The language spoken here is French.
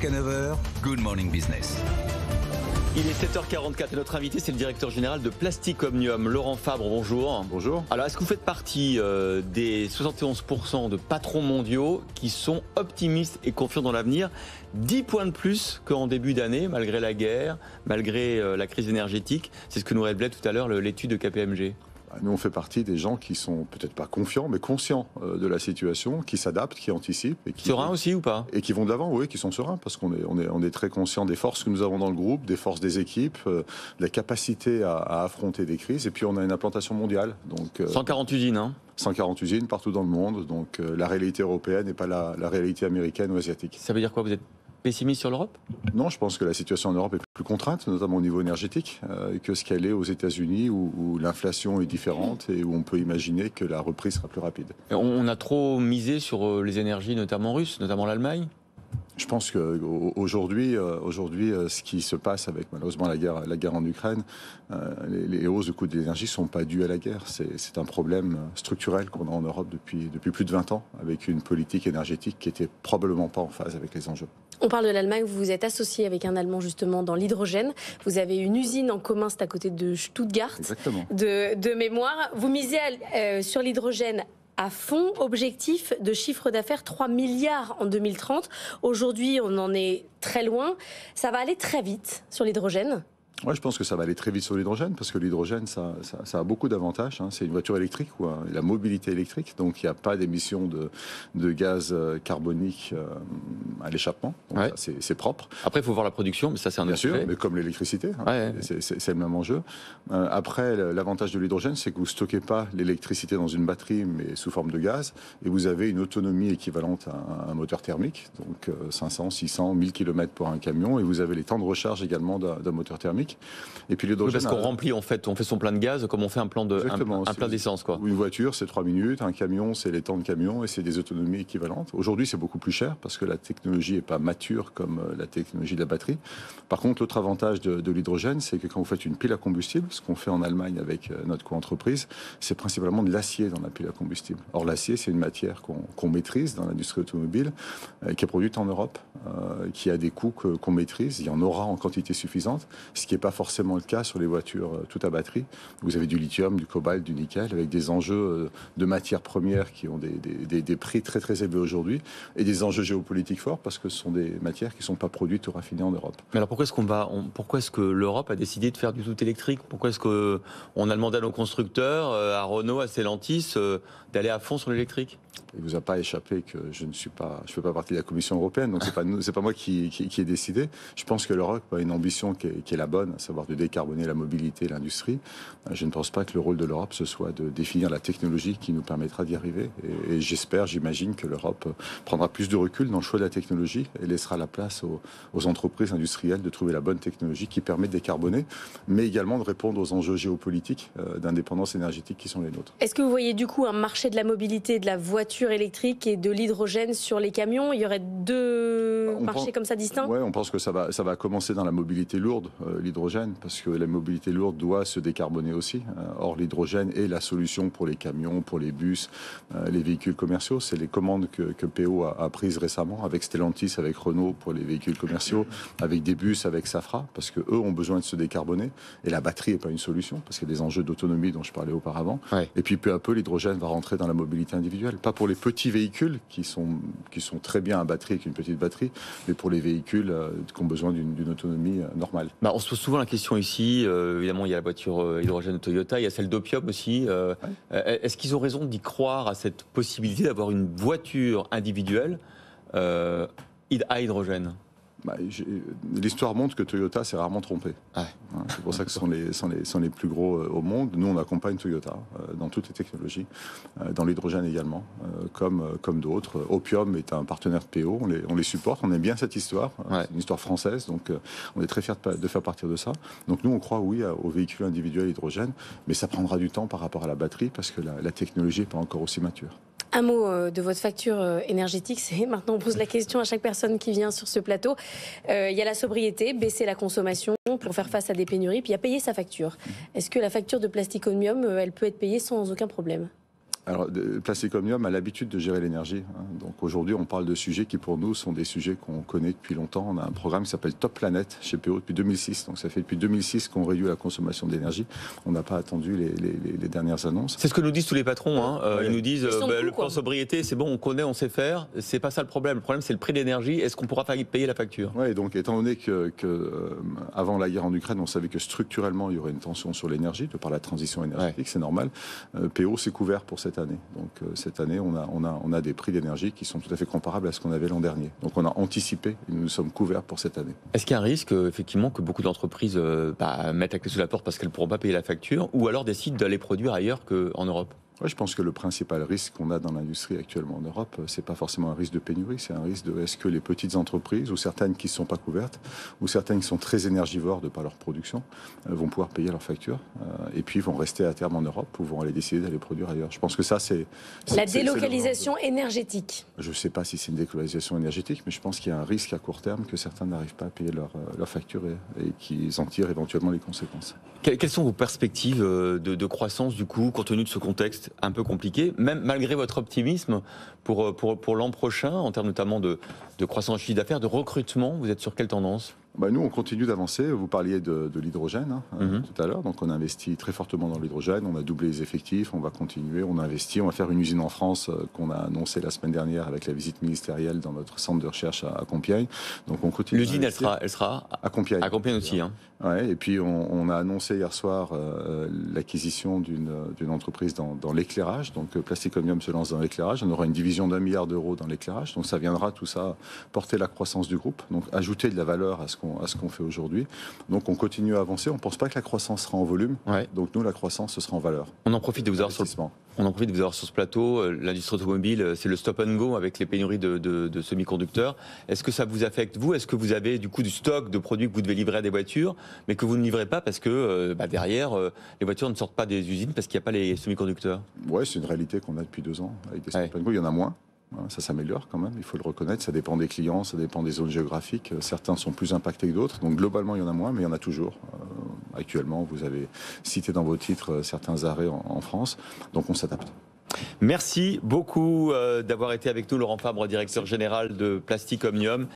Jusqu'à 9h, Good Morning Business. Il est 7h44 et notre invité, c'est le directeur général de Plastic Omnium, Laurent Fabre. Bonjour. Bonjour. Alors, est-ce que vous faites partie des 71% de patrons mondiaux qui sont optimistes et confiants dans l'avenir? 10 points de plus qu'en début d'année, malgré la guerre, malgré la crise énergétique. C'est ce que nous révélait tout à l'heure l'étude de KPMG. Nous, on fait partie des gens qui sont peut-être pas confiants, mais conscients de la situation, qui s'adaptent, qui anticipent. Et qui sereins aussi ou pas? Et qui vont de l'avant, oui, qui sont sereins, parce qu'on est très conscients des forces que nous avons dans le groupe, des forces des équipes, de la capacité à affronter des crises. Et puis, on a une implantation mondiale. Donc, 140 usines, hein? 140 usines partout dans le monde. Donc, la réalité européenne n'est pas la réalité américaine ou asiatique. Ça veut dire quoi? Vous êtes pessimiste sur l'Europe? Non, je pense que la situation en Europe est plus contrainte, notamment au niveau énergétique, que ce qu'elle est aux États-Unis, où l'inflation est différente et où on peut imaginer que la reprise sera plus rapide. Et on a trop misé sur les énergies, notamment russes, notamment l'Allemagne? Je pense qu'aujourd'hui, ce qui se passe avec malheureusement la guerre en Ukraine, les hausses de coûts de l'énergie ne sont pas dues à la guerre. C'est un problème structurel qu'on a en Europe depuis plus de 20 ans, avec une politique énergétique qui n'était probablement pas en phase avec les enjeux. On parle de l'Allemagne, vous vous êtes associé avec un Allemand justement dans l'hydrogène. Vous avez une usine en commun, c'est à côté de Stuttgart. Exactement. De mémoire. Vous misez sur l'hydrogène à fond, objectif de chiffre d'affaires 3 milliards en 2030. Aujourd'hui, on en est très loin. Ça va aller très vite sur l'hydrogène. Ouais, je pense que ça va aller très vite sur l'hydrogène, parce que l'hydrogène, ça a beaucoup d'avantages. C'est une voiture électrique, ou la mobilité électrique, donc il n'y a pas d'émission de gaz carbonique à l'échappement. Ouais. C'est propre. Après, il faut voir la production, mais ça c'est un autre sujet. Bien sûr, mais comme l'électricité, ouais. C'est le même enjeu. Après, l'avantage de l'hydrogène, c'est que vous ne stockez pas l'électricité dans une batterie, mais sous forme de gaz, et vous avez une autonomie équivalente à un moteur thermique, donc 500, 600, 1000 km pour un camion, et vous avez les temps de recharge également d'un moteur thermique. Et puis l'hydrogène, oui, parce qu'on remplit, en fait, on fait son plein de gaz comme on fait un plein d'essence, quoi. Une voiture, c'est 3 minutes, un camion, c'est les temps de camion, et c'est des autonomies équivalentes. Aujourd'hui, c'est beaucoup plus cher parce que la technologie n'est pas mature comme la technologie de la batterie. Par contre, l'autre avantage de l'hydrogène, c'est que quand vous faites une pile à combustible, ce qu'on fait en Allemagne avec notre co-entreprise, c'est principalement de l'acier dans la pile à combustible. Or, l'acier, c'est une matière qu'on maîtrise dans l'industrie automobile, qui est produite en Europe, qui a des coûts qu'on maîtrise. Il y en aura en quantité suffisante, ce qui n'est pas forcément le cas sur les voitures toutes à batterie. Vous avez du lithium, du cobalt, du nickel, avec des enjeux de matières premières qui ont des prix très très élevés aujourd'hui, et des enjeux géopolitiques forts, parce que ce sont des matières qui ne sont pas produites ou raffinées en Europe. Mais alors pourquoi est-ce que l'Europe a décidé de faire du tout électrique? Pourquoi est-ce qu'on a demandé à nos constructeurs, à Renault, à Stellantis, d'aller à fond sur l'électrique? Il ne vous a pas échappé que je ne fais pas partie de la Commission européenne, donc c'est pas moi qui ai décidé. Je pense que l'Europe a une ambition qui est la bonne, à savoir de décarboner la mobilité et l'industrie. Je ne pense pas que le rôle de l'Europe, ce soit de définir la technologie qui nous permettra d'y arriver. Et j'imagine que l'Europe prendra plus de recul dans le choix de la technologie et laissera la place aux entreprises industrielles de trouver la bonne technologie qui permet de décarboner, mais également de répondre aux enjeux géopolitiques d'indépendance énergétique qui sont les nôtres. Est-ce que vous voyez du coup un marché de la mobilité, de la voiture électrique et de l'hydrogène sur les camions? Il y aurait deux marchés comme ça distincts? Oui, on pense que ça va commencer dans la mobilité lourde, l'hydrogène, parce que la mobilité lourde doit se décarboner aussi. Or, l'hydrogène est la solution pour les camions, pour les bus, les véhicules commerciaux. C'est les commandes que PO a prises récemment avec Stellantis, avec Renault pour les véhicules commerciaux, avec des bus, avec Safra, parce qu'eux ont besoin de se décarboner. Et la batterie n'est pas une solution, parce qu'il y a des enjeux d'autonomie dont je parlais auparavant. Ouais. Et puis peu à peu, l'hydrogène va rentrer dans la mobilité individuelle. Pas pour les petits véhicules qui sont très bien à batterie avec une petite batterie, mais pour les véhicules qui ont besoin d'une autonomie normale. On se pose souvent la question ici, évidemment il y a la voiture hydrogène de Toyota, il y a celle d'Opium aussi. Est-ce qu'ils ont raison d'y croire à cette possibilité d'avoir une voiture individuelle à hydrogène? L'histoire montre que Toyota s'est rarement trompé. Ouais. C'est pour ça que ce sont les plus gros au monde. Nous, on accompagne Toyota dans toutes les technologies, dans l'hydrogène également, comme d'autres. Opium est un partenaire de PO, on les supporte, on aime bien cette histoire. Ouais. C'est une histoire française, donc on est très fiers de faire partir de ça. Donc nous, on croit, oui, aux véhicules individuels hydrogène, mais ça prendra du temps par rapport à la batterie, parce que la technologie n'est pas encore aussi mature. Un mot de votre facture énergétique, c'est maintenant on pose la question à chaque personne qui vient sur ce plateau. Il y a la sobriété, baisser la consommation pour faire face à des pénuries, puis il y a payer sa facture. Est-ce que la facture de Plastic Omnium, elle peut être payée sans aucun problème? Alors, Plastic Omnium a l'habitude de gérer l'énergie. Donc aujourd'hui, on parle de sujets qui pour nous sont des sujets qu'on connaît depuis longtemps. On a un programme qui s'appelle Top Planet chez PO depuis 2006. Donc ça fait depuis 2006 qu'on réduit la consommation d'énergie. On n'a pas attendu les dernières annonces. C'est ce que nous disent tous les patrons. Ils nous disent le plan quoi. sobriété, c'est bon, on connaît, on sait faire. C'est pas ça le problème. Le problème, c'est le prix de l'énergie. Est-ce qu'on pourra payer la facture? Oui, donc étant donné que avant la guerre en Ukraine, on savait que structurellement il y aurait une tension sur l'énergie de par la transition énergétique, c'est normal. PO s'est couvert pour cette année. Donc cette année, on a des prix d'énergie qui sont tout à fait comparables à ce qu'on avait l'an dernier. Donc on a anticipé et nous nous sommes couverts pour cette année. Est-ce qu'il y a un risque, effectivement, que beaucoup d'entreprises mettent la clé sous la porte parce qu'elles ne pourront pas payer la facture, ou alors décident d'aller produire ailleurs qu'en Europe? Ouais, je pense que le principal risque qu'on a dans l'industrie actuellement en Europe, c'est pas forcément un risque de pénurie, c'est un risque de est-ce que les petites entreprises, ou certaines qui ne sont pas couvertes, ou certaines qui sont très énergivores de par leur production, vont pouvoir payer leurs factures, et puis vont rester à terme en Europe, ou vont aller décider d'aller produire ailleurs. Je pense que ça, c'est la délocalisation énergétique. Je ne sais pas si c'est une délocalisation énergétique, mais je pense qu'il y a un risque à court terme que certains n'arrivent pas à payer leurs factures et qu'ils en tirent éventuellement les conséquences. Quelles sont vos perspectives de croissance, du coup, compte tenu de ce contexte un peu compliqué, même malgré votre optimisme pour l'an prochain, en termes notamment de croissance de chiffre d'affaires, de recrutement? Vous êtes sur quelle tendance? Nous, on continue d'avancer. Vous parliez de l'hydrogène tout à l'heure. Donc, on investit très fortement dans l'hydrogène. On a doublé les effectifs. On va continuer. On a investi. On va faire une usine en France qu'on a annoncée la semaine dernière avec la visite ministérielle dans notre centre de recherche à Compiègne. Donc, on continue. L'usine, elle sera à Compiègne. À Compiègne aussi. Ouais, et puis, on a annoncé hier soir l'acquisition d'une entreprise dans l'éclairage. Donc, Plastic Omnium se lance dans l'éclairage. On aura une division d'1 milliard d'euros dans l'éclairage. Donc, ça viendra tout ça porter la croissance du groupe. Donc, ajouter de la valeur à ce qu'on fait aujourd'hui. Donc on continue à avancer. On ne pense pas que la croissance sera en volume. Ouais. Donc nous, la croissance, ce sera en valeur. On en profite de vous avoir sur ce plateau. L'industrie automobile, c'est le stop and go avec les pénuries de semi-conducteurs. Est-ce que ça vous affecte, vous? Est-ce que vous avez du coup du stock de produits que vous devez livrer à des voitures, mais que vous ne livrez pas parce que derrière, les voitures ne sortent pas des usines parce qu'il n'y a pas les semi-conducteurs? Oui, c'est une réalité qu'on a depuis 2 ans. Avec des stop and go, il y en a moins. Ça s'améliore quand même, il faut le reconnaître. Ça dépend des clients, ça dépend des zones géographiques. Certains sont plus impactés que d'autres. Donc globalement, il y en a moins, mais il y en a toujours. Actuellement, vous avez cité dans vos titres certains arrêts en France. Donc on s'adapte. Merci beaucoup d'avoir été avec nous, Laurent Fabre, directeur général de Plastic Omnium.